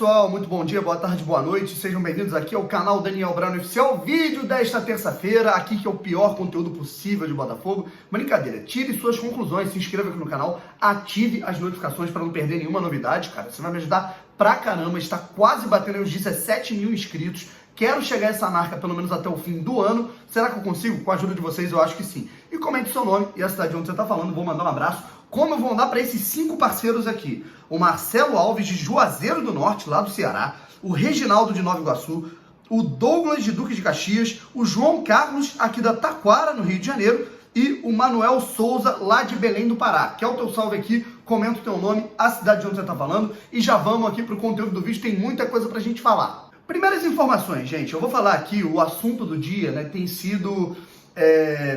pessoal, muito bom dia, boa tarde, boa noite, sejam bem-vindos aqui ao canal Daniel Brano Oficial, vídeo desta terça-feira, aqui que é o pior conteúdo possível de Botafogo. Brincadeira, tire suas conclusões, se inscreva aqui no canal, ative as notificações para não perder nenhuma novidade, cara, você vai me ajudar pra caramba, está quase batendo aí os 17 mil inscritos, quero chegar a essa marca pelo menos até o fim do ano, será que eu consigo? Com a ajuda de vocês eu acho que sim. E comente o seu nome e a cidade onde você está falando, vou mandar um abraço. Como eu vou mandar para esses 5 parceiros aqui? O Marcelo Alves de Juazeiro do Norte, lá do Ceará, o Reginaldo de Nova Iguaçu, o Douglas de Duque de Caxias, o João Carlos aqui da Taquara, no Rio de Janeiro, e o Manuel Souza lá de Belém do Pará. Quer o teu salve aqui? Comenta o teu nome, a cidade de onde você está falando e já vamos aqui para o conteúdo do vídeo, tem muita coisa para a gente falar. Primeiras informações, gente, eu vou falar aqui, o assunto do dia, né, tem sido...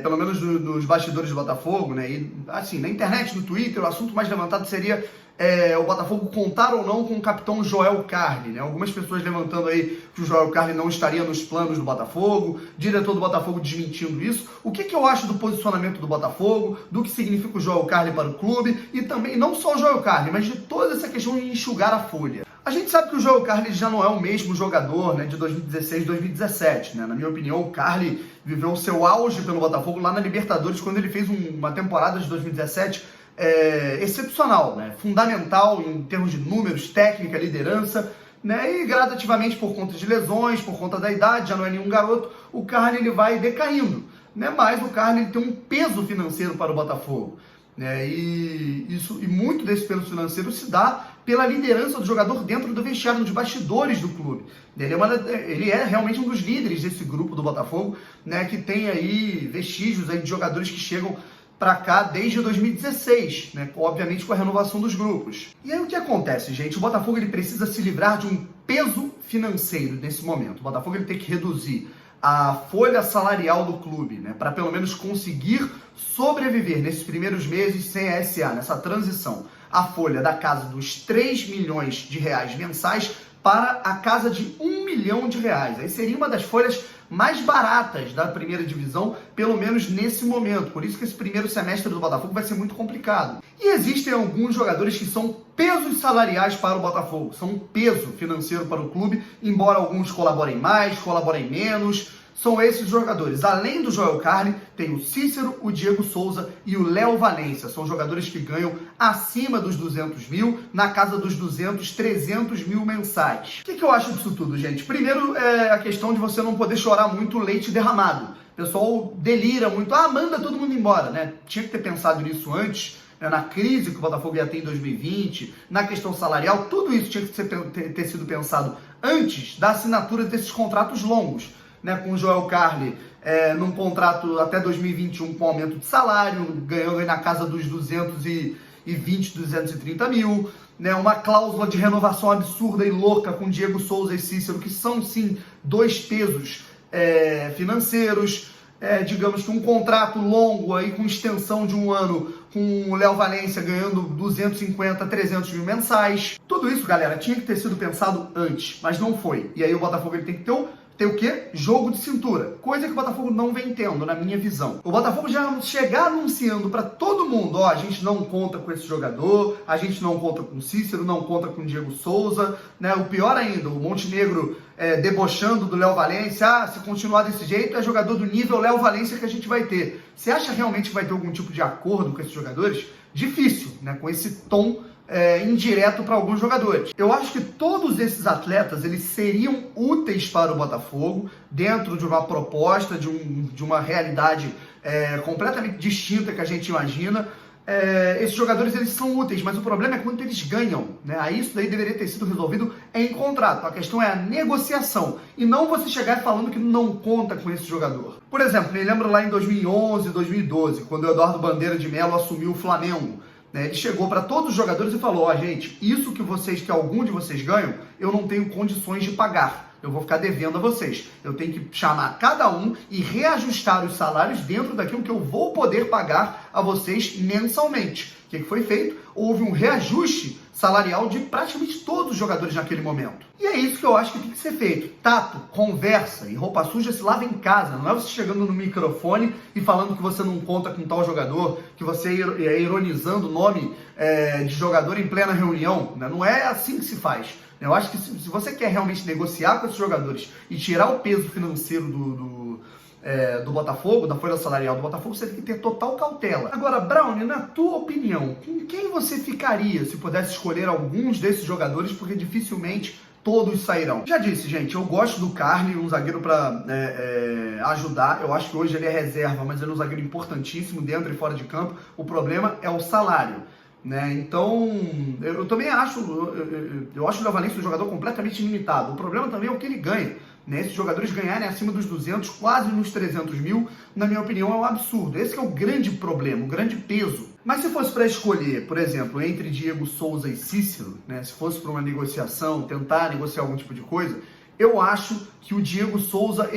pelo menos nos bastidores do Botafogo, né? E, assim, na internet, no Twitter, o assunto mais levantado seria o Botafogo contar ou não com o capitão Joel Carli, né? Algumas pessoas levantando aí que o Joel Carli não estaria nos planos do Botafogo, diretor do Botafogo desmentindo isso. O que eu acho do posicionamento do Botafogo, do que significa o Joel Carli para o clube e também, não só o Joel Carli, mas de toda essa questão de enxugar a folha. A gente sabe que o Joel Carli já não é o mesmo jogador, né, de 2016 e 2017, né? Na minha opinião, o Carli viveu o seu auge pelo Botafogo lá na Libertadores, quando ele fez uma temporada de 2017 excepcional, né? Fundamental em termos de números, técnica, liderança, né? E gradativamente, por conta de lesões, por conta da idade, já não é nenhum garoto, o Carli ele vai decaindo, né? Mas o Carli ele tem um peso financeiro para o Botafogo. E muito desse peso financeiro se dá pela liderança do jogador dentro do vestiário, nos bastidores do clube. Ele é realmente um dos líderes desse grupo do Botafogo, né, que tem aí vestígios aí de jogadores que chegam para cá desde 2016, né, obviamente com a renovação dos grupos. E aí o que acontece, gente? O Botafogo ele precisa se livrar de um peso financeiro nesse momento. O Botafogo ele tem que reduzir a folha salarial do clube, né, para pelo menos conseguir sobreviver nesses primeiros meses sem a SA, nessa transição. A folha da casa dos 3 milhões de reais mensais para a casa de 1 milhão de reais. Aí seria uma das folhas mais baratas da primeira divisão, pelo menos nesse momento. Por isso que esse primeiro semestre do Botafogo vai ser muito complicado. E existem alguns jogadores que são pesos salariais para o Botafogo, são um peso financeiro para o clube, embora alguns colaborem mais, colaborem menos. São esses jogadores. Além do Joel Carli, tem o Cícero, o Diego Souza e o Léo Valência. São jogadores que ganham acima dos 200 mil, na casa dos 200, 300 mil mensais. O que eu acho disso tudo, gente? Primeiro, a questão de você não poder chorar muito leite derramado. O pessoal delira muito, manda todo mundo embora, né? Tinha que ter pensado nisso antes, né? Na crise que o Botafogo ia ter em 2020, na questão salarial, tudo isso tinha que ter sido pensado antes da assinatura desses contratos longos. Né, com o Joel Carli num contrato até 2021 com aumento de salário, ganhando aí na casa dos 220, 230 mil, né, uma cláusula de renovação absurda e louca com Diego Souza e Cícero, que são sim dois pesos financeiros, digamos que um contrato longo aí com extensão de um ano, com o Léo Valência ganhando 250, 300 mil mensais. Tudo isso, galera, tinha que ter sido pensado antes, mas não foi. E aí o Botafogo ele tem que ter o quê? Jogo de cintura. Coisa que o Botafogo não vem tendo, na minha visão. O Botafogo já chegar anunciando para todo mundo, a gente não conta com esse jogador, a gente não conta com o Cícero, não conta com o Diego Souza, né? O pior ainda, o Montenegro debochando do Léo Valência, se continuar desse jeito, é jogador do nível Léo Valência que a gente vai ter. Você acha realmente que vai ter algum tipo de acordo com esses jogadores? Difícil, né? Com esse tom indireto para alguns jogadores. Eu acho que todos esses atletas eles seriam úteis para o Botafogo dentro de uma proposta, de uma realidade completamente distinta que a gente imagina. Esses jogadores eles são úteis, mas o problema é quanto eles ganham, né? Aí isso daí deveria ter sido resolvido em contrato. A questão é a negociação e não você chegar falando que não conta com esse jogador. Por exemplo, me lembro lá em 2011, 2012, quando o Eduardo Bandeira de Melo assumiu o Flamengo. Ele chegou para todos os jogadores e falou, gente, isso que algum de vocês ganham, eu não tenho condições de pagar. Eu vou ficar devendo a vocês. Eu tenho que chamar cada um e reajustar os salários dentro daquilo que eu vou poder pagar a vocês mensalmente. O que foi feito? Houve um reajuste salarial de praticamente todos os jogadores naquele momento. E é isso que eu acho que tem que ser feito. Tato, conversa e roupa suja se lava em casa. Não é você chegando no microfone e falando que você não conta com tal jogador, que você é ironizando o nome de jogador em plena reunião. Né? Não é assim que se faz. Eu acho que se você quer realmente negociar com esses jogadores e tirar o peso financeiro do Botafogo, da folha salarial do Botafogo, você tem que ter total cautela. Agora, Brownie, na tua opinião, com quem você ficaria se pudesse escolher alguns desses jogadores, porque dificilmente todos sairão? Já disse, gente, eu gosto do Carly, um zagueiro para ajudar. Eu acho que hoje ele é reserva, mas ele é um zagueiro importantíssimo dentro e fora de campo. O problema é o salário, né? Então, eu também acho, eu acho o Léo Valência um jogador completamente limitado. O problema também é o que ele ganha, né? Esses jogadores ganharem acima dos 200, quase nos 300 mil, na minha opinião, é um absurdo. Esse que é o grande problema, o grande peso. Mas se fosse para escolher, por exemplo, entre Diego Souza e Cícero, né? Se fosse para uma negociação, tentar negociar algum tipo de coisa, eu acho que o Diego Souza,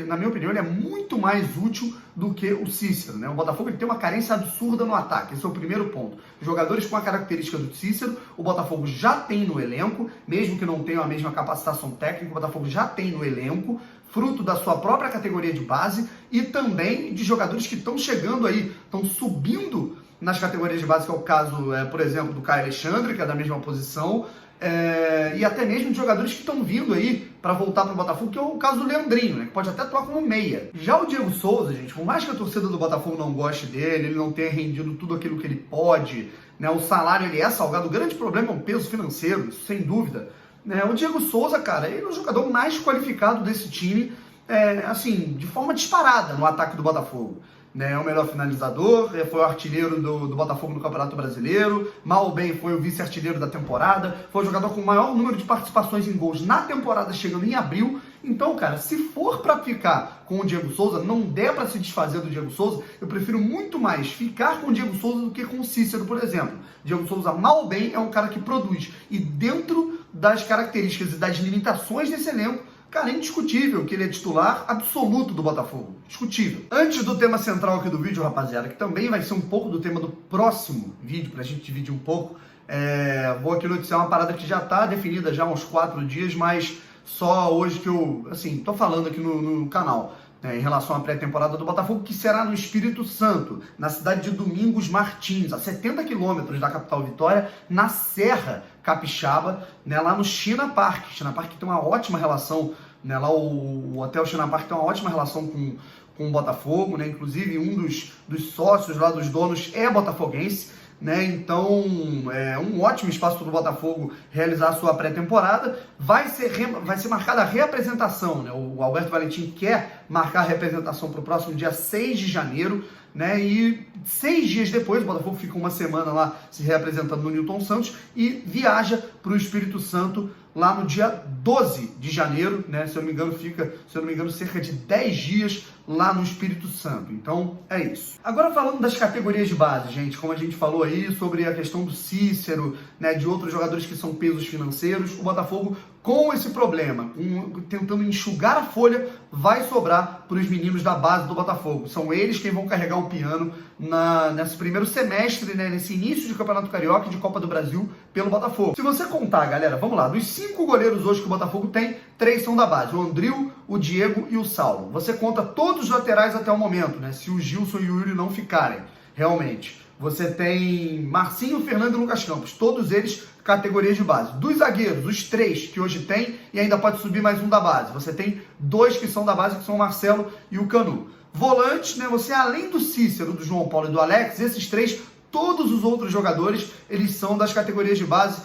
na minha opinião, ele é muito mais útil do que o Cícero, né? O Botafogo ele tem uma carência absurda no ataque, esse é o primeiro ponto. Jogadores com a característica do Cícero, o Botafogo já tem no elenco, mesmo que não tenha a mesma capacitação técnica, o Botafogo já tem no elenco, fruto da sua própria categoria de base e também de jogadores que estão chegando aí, estão subindo nas categorias de base, que é o caso, por exemplo, do Caio Alexandre, que é da mesma posição, e até mesmo de jogadores que estão vindo aí para voltar para o Botafogo, que é o caso do Leandrinho, né, que pode até atuar como meia. Já o Diego Souza, gente, por mais que a torcida do Botafogo não goste dele, ele não tenha rendido tudo aquilo que ele pode, né, o salário ele é salgado, o grande problema é o peso financeiro, isso sem dúvida. O Diego Souza, cara, ele é o jogador mais qualificado desse time, assim, de forma disparada no ataque do Botafogo. É o melhor finalizador, foi o artilheiro do Botafogo no Campeonato Brasileiro, mal ou bem foi o vice-artilheiro da temporada, foi o jogador com o maior número de participações em gols na temporada, chegando em abril. Então, cara, se for para ficar com o Diego Souza, não der para se desfazer do Diego Souza, eu prefiro muito mais ficar com o Diego Souza do que com o Cícero, por exemplo. Diego Souza, mal ou bem, é um cara que produz, e dentro das características e das limitações desse elenco, cara, é indiscutível que ele é titular absoluto do Botafogo. Discutível. Antes do tema central aqui do vídeo, rapaziada, que também vai ser um pouco do tema do próximo vídeo, pra gente dividir um pouco, vou aqui noticiar uma parada que já tá definida já há uns 4 dias, mas só hoje que eu, assim, tô falando aqui no canal, em relação à pré-temporada do Botafogo, que será no Espírito Santo, na cidade de Domingos Martins, a 70 quilômetros da capital Vitória, na Serra Capixaba, né, lá no China Park. China Park tem uma ótima relação, né, lá o Hotel China Park tem uma ótima relação com o Botafogo, né, inclusive um dos sócios lá, dos donos, é botafoguense, né, então é um ótimo espaço para o Botafogo realizar a sua pré-temporada. Vai ser marcada a reapresentação, né, o Alberto Valentim quer marcar a reapresentação para o próximo dia 6 de janeiro, né, e 6 dias depois, o Botafogo fica uma semana lá se reapresentando no Newton Santos e viaja para o Espírito Santo lá no dia 12 de janeiro, né, se eu não me engano, cerca de 10 dias lá no Espírito Santo. Então, é isso. Agora falando das categorias de base, gente, como a gente falou aí sobre a questão do Cícero, né, de outros jogadores que são pesos financeiros, o Botafogo, com esse problema, tentando enxugar a folha, vai sobrar para os meninos da base do Botafogo. São eles quem vão carregar o piano nesse primeiro semestre, né, nesse início de Campeonato Carioca e de Copa do Brasil pelo Botafogo. Se você contar, galera, vamos lá, dos 5 goleiros hoje que o Botafogo tem, 3 são da base, o Andril, o Diego e o Saulo. Você conta todos os laterais até o momento, né, se o Gilson e o Yuri não ficarem, realmente. Você tem Marcinho, Fernando e Lucas Campos, todos eles categorias de base. Dos zagueiros, os 3 que hoje tem, e ainda pode subir mais um da base. Você tem 2 que são da base, que são o Marcelo e o Canu. Volantes, né, você além do Cícero, do João Paulo e do Alex, esses 3, todos os outros jogadores, eles são das categorias de base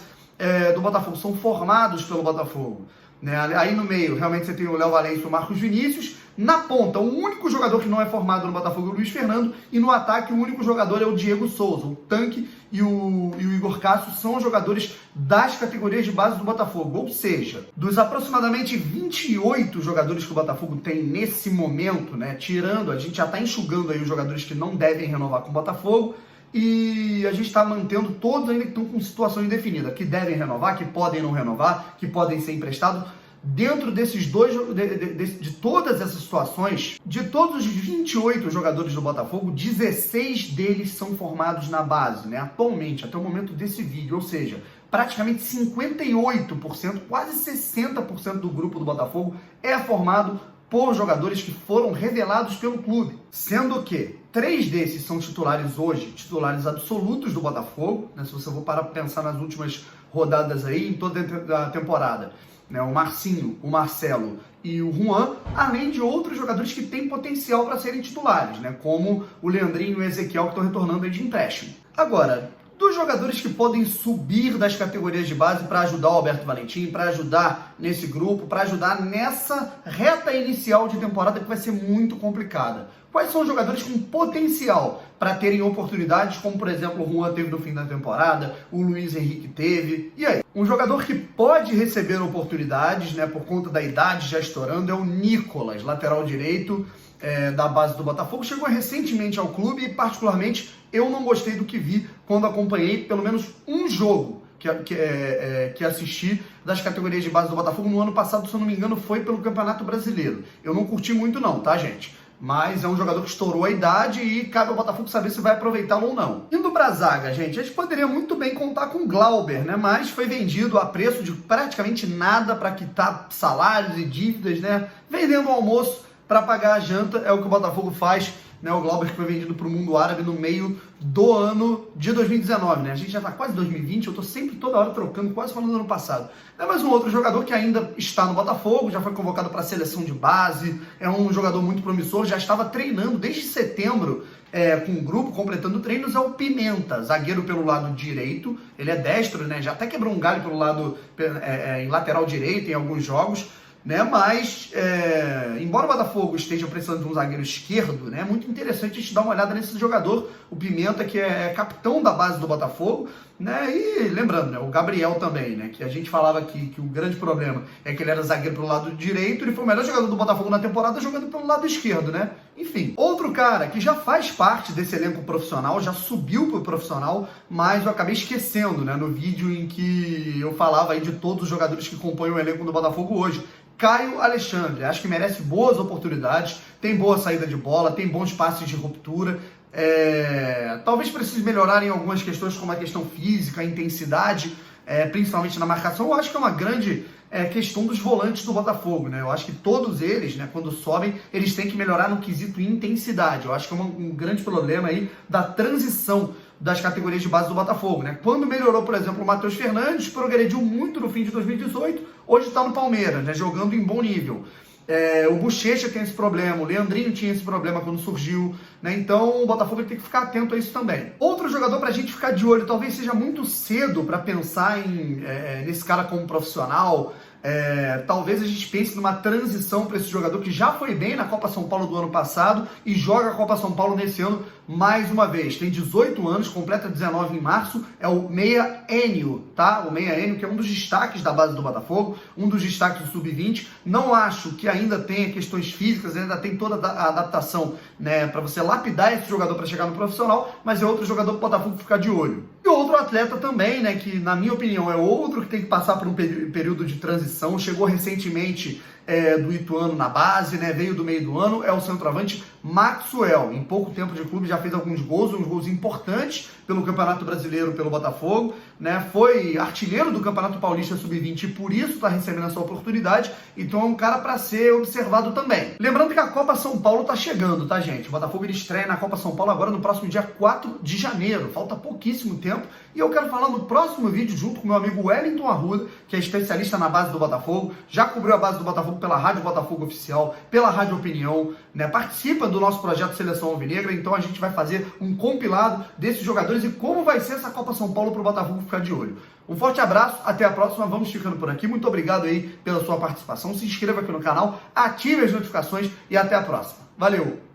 do Botafogo, são formados pelo Botafogo. Né? Aí no meio, realmente você tem o Léo Valência e o Marcos Vinícius. Na ponta, o único jogador que não é formado no Botafogo é o Luiz Fernando. E no ataque, o único jogador é o Diego Souza. O Tanque e o Igor Cássio são jogadores das categorias de base do Botafogo. Ou seja, dos aproximadamente 28 jogadores que o Botafogo tem nesse momento, né, tirando, a gente já está enxugando aí os jogadores que não devem renovar com o Botafogo, e a gente está mantendo todos ainda que estão com situação indefinida, que devem renovar, que podem não renovar, que podem ser emprestados. Dentro desses dois, de todas essas situações, de todos os 28 jogadores do Botafogo, 16 deles são formados na base, né? Atualmente, até o momento desse vídeo, ou seja, praticamente 58%, quase 60% do grupo do Botafogo é formado por jogadores que foram revelados pelo clube, sendo que 3 desses são titulares hoje, titulares absolutos do Botafogo, né? Se você for parar para pensar nas últimas rodadas aí, em toda a temporada, né? O Marcinho, o Marcelo e o Juan, além de outros jogadores que têm potencial para serem titulares, né? Como o Leandrinho e o Ezequiel, que estão retornando aí de empréstimo. Agora, dos jogadores que podem subir das categorias de base para ajudar o Alberto Valentim, para ajudar nesse grupo, para ajudar nessa reta inicial de temporada que vai ser muito complicada. Quais são os jogadores com potencial para terem oportunidades, como por exemplo o Juan teve no fim da temporada, o Luiz Henrique teve, e aí? Um jogador que pode receber oportunidades, né, por conta da idade já estourando, é o Nicolas, lateral direito, da base do Botafogo, chegou recentemente ao clube e particularmente eu não gostei do que vi quando acompanhei pelo menos um jogo que assisti das categorias de base do Botafogo no ano passado, se eu não me engano, foi pelo Campeonato Brasileiro. Eu não curti muito não, tá, gente? Mas é um jogador que estourou a idade e cabe ao Botafogo saber se vai aproveitá-lo ou não. Indo pra zaga, gente, a gente poderia muito bem contar com o Glauber, né? Mas foi vendido a preço de praticamente nada para quitar salários e dívidas, né? Vendendo o almoço para pagar a janta, é o que o Botafogo faz, né? O Glauber que foi vendido para o mundo árabe no meio do ano de 2019, né? A gente já está quase 2020, eu estou sempre toda hora trocando, quase falando do ano passado. É mais um outro jogador que ainda está no Botafogo, já foi convocado para a seleção de base, é um jogador muito promissor, já estava treinando desde setembro com um grupo, completando treinos, é o Pimenta, zagueiro pelo lado direito, ele é destro, né? Já até quebrou um galho pelo lado, em lateral direito em alguns jogos, né? Mas, embora o Botafogo esteja precisando de um zagueiro esquerdo, né, é muito interessante a gente dar uma olhada nesse jogador, o Pimenta, que é capitão da base do Botafogo, né? E lembrando, né, o Gabriel também, né, que a gente falava que o grande problema é que ele era zagueiro pelo lado direito, ele foi o melhor jogador do Botafogo na temporada jogando pelo lado esquerdo, né? Enfim, outro cara que já faz parte desse elenco profissional, já subiu pro profissional, mas eu acabei esquecendo, né, no vídeo em que eu falava aí de todos os jogadores que compõem o elenco do Botafogo hoje. Caio Alexandre, acho que merece boas oportunidades, tem boa saída de bola, tem bons passes de ruptura, talvez precise melhorar em algumas questões como a questão física, a intensidade, principalmente na marcação. Eu acho que é uma grande questão dos volantes do Botafogo, né? Eu acho que todos eles, né, quando sobem, eles têm que melhorar no quesito intensidade. Eu acho que é um grande problema aí da transição das categorias de base do Botafogo, né? Quando melhorou, por exemplo, o Matheus Fernandes, progrediu muito no fim de 2018, hoje está no Palmeiras, né, jogando em bom nível. O Bochecha tem esse problema, o Leandrinho tinha esse problema quando surgiu, né? Então o Botafogo tem que ficar atento a isso também. Outro jogador para a gente ficar de olho, talvez seja muito cedo para pensar nesse cara como profissional. Talvez a gente pense numa transição para esse jogador que já foi bem na Copa São Paulo do ano passado e joga a Copa São Paulo nesse ano mais uma vez. Tem 18 anos, completa 19 em março, é o Meia Enio, tá? O Meia Enio, que é um dos destaques da base do Botafogo, um dos destaques do Sub-20. Não acho que ainda tenha questões físicas, ainda tem toda a adaptação, né, para você lapidar esse jogador para chegar no profissional, mas é outro jogador do Botafogo ficar de olho. E outro atleta também, né, que na minha opinião é outro que tem que passar por um período de transição, chegou recentemente do Ituano na base, né, veio do meio do ano, é o centroavante Maxwell. Em pouco tempo de clube já fez alguns gols, uns gols importantes pelo Campeonato Brasileiro, pelo Botafogo, né, foi artilheiro do Campeonato Paulista Sub-20 e por isso está recebendo essa oportunidade, então é um cara para ser observado também. Lembrando que a Copa São Paulo está chegando, tá, gente? O Botafogo ele estreia na Copa São Paulo agora no próximo dia 4 de janeiro, falta pouquíssimo tempo, e eu quero falar no próximo vídeo junto com meu amigo Wellington Arruda, que é especialista na base do Botafogo, já cobriu a base do Botafogo pela Rádio Botafogo Oficial, pela Rádio Opinião, né? Participa do nosso projeto Seleção Alvinegra, então a gente vai fazer um compilado desses jogadores e como vai ser essa Copa São Paulo para o Botafogo ficar de olho. Um forte abraço, até a próxima, vamos ficando por aqui, muito obrigado aí pela sua participação, se inscreva aqui no canal, ative as notificações e até a próxima. Valeu!